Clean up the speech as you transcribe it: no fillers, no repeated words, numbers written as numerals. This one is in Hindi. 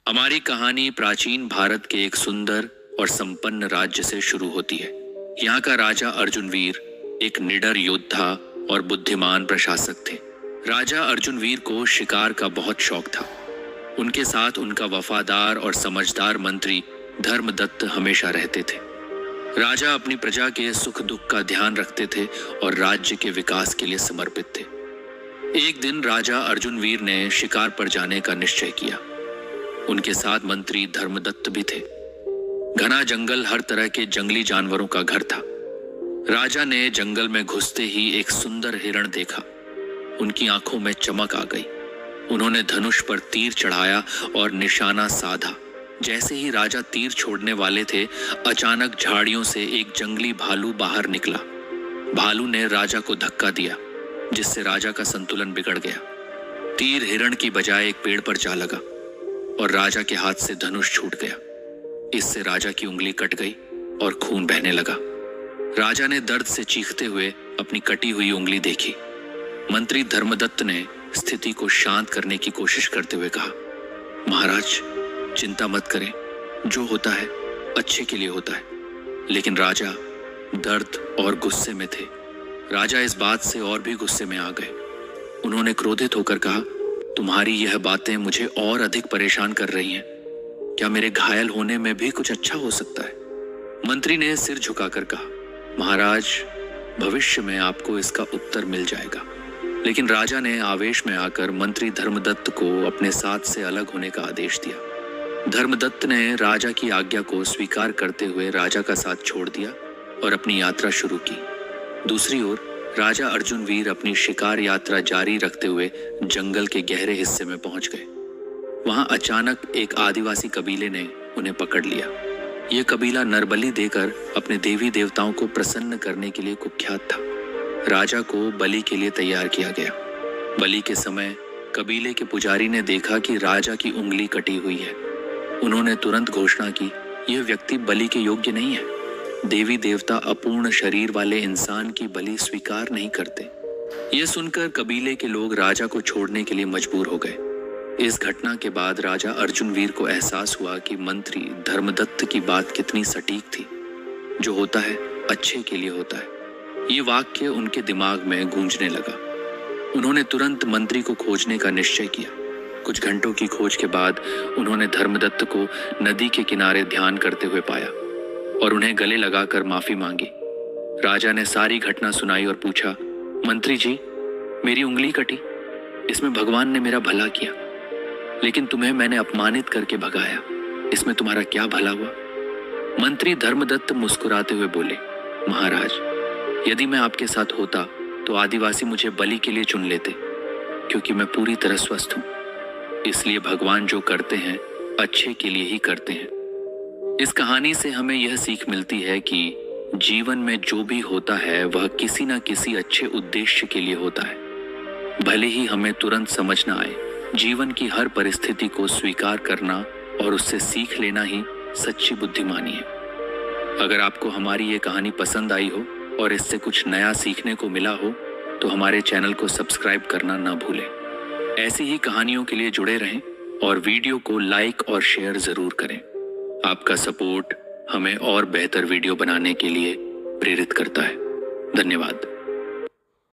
हमारी कहानी प्राचीन भारत के एक सुंदर और संपन्न राज्य से शुरू होती है। यहाँ का राजा अर्जुनवीर एक निडर योद्धा और बुद्धिमान प्रशासक थे। राजा अर्जुनवीर को शिकार का बहुत शौक था। उनके साथ उनका वफादार और समझदार मंत्री धर्मदत्त हमेशा रहते थे। राजा अपनी प्रजा के सुख दुख का ध्यान रखते थे और राज्य के विकास के लिए समर्पित थे। एक दिन राजा अर्जुनवीर ने शिकार पर जाने का निश्चय किया। उनके साथ मंत्री धर्मदत्त भी थे। घना जंगल हर तरह के जंगली जानवरों का घर था। राजा ने जंगल में घुसते ही एक सुंदर हिरण देखा। उनकी आंखों में चमक आ गई। उन्होंने धनुष पर तीर चढ़ाया और निशाना साधा। जैसे ही राजा तीर छोड़ने वाले थे, अचानक झाड़ियों से एक जंगली भालू बाहर निकला। भालू ने राजा को धक्का दिया, जिससे राजा का संतुलन बिगड़ गया। तीर हिरण की बजाय एक पेड़ पर जा लगा और राजा के हाथ से धनुष छूट गया। इससे राजा की उंगली कट गई और खून बहने लगा। राजा ने दर्द से चीखते हुए अपनी कटी हुई उंगली देखी। मंत्री धर्मदत्त ने स्थिति को शांत करने की कोशिश करते हुए कहा, महाराज, चिंता मत करें, जो होता है अच्छे के लिए होता है। लेकिन राजा दर्द और गुस्से में थे। राजा इस बात से और भी गुस्से में आ गए। उन्होंने क्रोधित होकर कहा, तुम्हारी यह बातें मुझे और अधिक परेशान कर रही हैं। क्या मेरे घायल होने में भी कुछ अच्छा हो सकता है? मंत्री ने सिर झुकाकर कहा, महाराज, भविष्य में आपको इसका उत्तर मिल जाएगा। लेकिन राजा ने आवेश में आकर मंत्री धर्मदत्त को अपने साथ से अलग होने का आदेश दिया। धर्मदत्त ने राजा की आज्ञा को स्वीकार करते हुए राजा का साथ छोड़ दिया और अपनी यात्रा शुरू की। दूसरी ओर राजा अर्जुनवीर अपनी शिकार यात्रा जारी रखते हुए जंगल के गहरे हिस्से में पहुंच गए। वहां अचानक एक आदिवासी कबीले ने उन्हें पकड़ लिया। यह कबीला नरबलि देकर अपने देवी देवताओं को प्रसन्न करने के लिए कुख्यात था। राजा को बलि के लिए तैयार किया गया। बलि के समय कबीले के पुजारी ने देखा कि राजा की उंगली कटी हुई है। उन्होंने तुरंत घोषणा की, यह व्यक्ति बलि के योग्य नहीं है। देवी देवता अपूर्ण शरीर वाले इंसान की बलि स्वीकार नहीं करते। यह सुनकर कबीले के लोग राजा को छोड़ने के लिए मजबूर हो गए। इस घटना के बाद राजा अर्जुनवीर को एहसास हुआ कि मंत्री धर्मदत्त की बात कितनी सटीक थी। जो होता है अच्छे के लिए होता है। ये वाक्य उनके दिमाग में गूंजने लगा। उन्होंने तुरंत मंत्री को खोजने का निश्चय किया। कुछ घंटों की खोज के बाद उन्होंने धर्मदत्त को नदी के किनारे ध्यान करते हुए पाया और उन्हें गले लगाकर माफी मांगी। राजा ने सारी घटना सुनाई और पूछा, मंत्री जी, मेरी उंगली कटी, इसमें भगवान ने मेरा भला किया, लेकिन तुम्हें मैंने अपमानित करके भगाया, इसमें तुम्हारा क्या भला हुआ? मंत्री धर्मदत्त मुस्कुराते हुए बोले, महाराज, यदि मैं आपके साथ होता तो आदिवासी मुझे बलि के लिए चुन लेते, क्योंकि मैं पूरी तरह स्वस्थ हूं। इसलिए भगवान जो करते हैं अच्छे के लिए ही करते हैं। इस कहानी से हमें यह सीख मिलती है कि जीवन में जो भी होता है वह किसी न किसी अच्छे उद्देश्य के लिए होता है। भले ही हमें तुरंत समझ न आए, जीवन की हर परिस्थिति को स्वीकार करना और उससे सीख लेना ही सच्ची बुद्धिमानी है। अगर आपको हमारी ये कहानी पसंद आई हो और इससे कुछ नया सीखने को मिला हो तो हमारे चैनल को सब्सक्राइब करना न भूलें। ऐसी ही कहानियों के लिए जुड़े रहें और वीडियो को लाइक और शेयर जरूर करें। आपका सपोर्ट हमें और बेहतर वीडियो बनाने के लिए प्रेरित करता है। धन्यवाद।